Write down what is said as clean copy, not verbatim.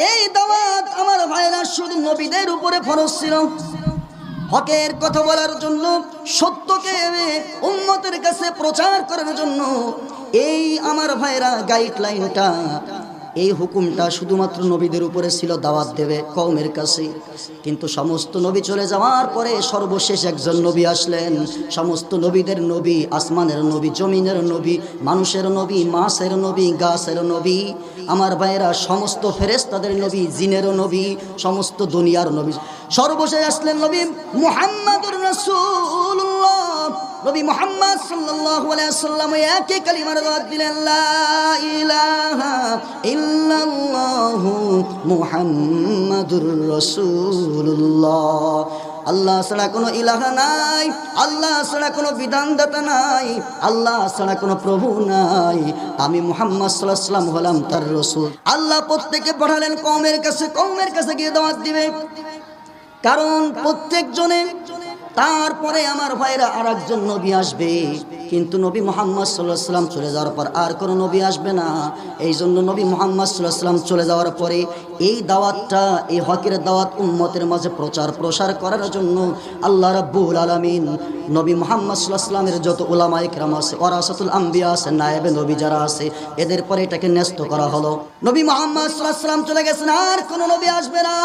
এই দাওয়াত আমার ভাইরা শুধু নবীদের উপরে ফরজ ছিল, হকের কথা বলার জন্য, সত্যকে উম্মতের কাছে প্রচার করার জন্য। এই আমার ভাইরা গাইডলাইনটা, এই হুকুমটা শুধুমাত্র নবীদের উপরে ছিল, দাওয়াত দেবে কওমের কাছে। কিন্তু সমস্ত নবী চলে যাওয়ার পরে সর্বশেষ একজন নবী আসলেন। সমস্ত নবীদের নবী, আসমানের নবী, জমিনের নবী, মানুষের নবী, মাছের নবী, গাছের নবী, আমার ভাইয়েরা সমস্ত ফেরেশতাদের নবী, জিনেরও নবী, সমস্ত দুনিয়ার নবী। সর্বশেষ আসলেন নবী মুহাম্মদুর রাসূলুল্লাহ। নবী মুহাম্মদ সাল্লাল্লাহু আলাইহি ওয়াসাল্লাম একে কালিমার দাওয়াত দিলেন, লা ইলাহা ইল্লাল্লাহু মুহাম্মাদুর রাসূলুল্লাহ। আল্লাহ ছাড়া কোনো ইলাহা নাই, আল্লাহ ছাড়া কোনো বিধানদাতা নাই, আল্লাহ ছাড়া কোনো প্রভু নাই, আমি মুহাম্মদ সাল্লাল্লাহু আলাইহি ওয়াসাল্লাম হলাম তার রাসূল। আল্লাহ প্রত্যেককে পাঠালেন কওমের কাছে গিয়ে দাওয়াত দিবে। কারণ প্রত্যেকজনে তারপরে আমার ভাইরা আর একজন নবী আসবে, কিন্তু নবী মুহাম্মদ সাল্লাল্লাহু আলাইহি ওয়াসাল্লাম চলে যাওয়ার পর আর কোনো নবী আসবে না। এই জন্য নবী মুহাম্মদ সাল্লাল্লাহু আলাইহি ওয়াসাল্লাম চলে যাওয়ার পরে এই দাওয়াতটা, এই হকের দাওয়াত উম্মতের মাঝে প্রচার প্রসার করার জন্য আল্লাহ রাব্বুল আলামিন নবী মুহাম্মদ সাল্লাল্লাহু আলাইহি ওয়াসাল্লামের যত উলামায়ে কেরাম আছে, ওয়ারাসাতুল আম্বিয়া আছে, নায়েবে নবী যারা আছে, এদের পরে এটাকে ন্যস্ত করা হলো। নবী মুহাম্মদ সাল্লাল্লাহু আলাইহি ওয়াসাল্লাম চলে গেছেন, আর কোনো নবী আসবে না।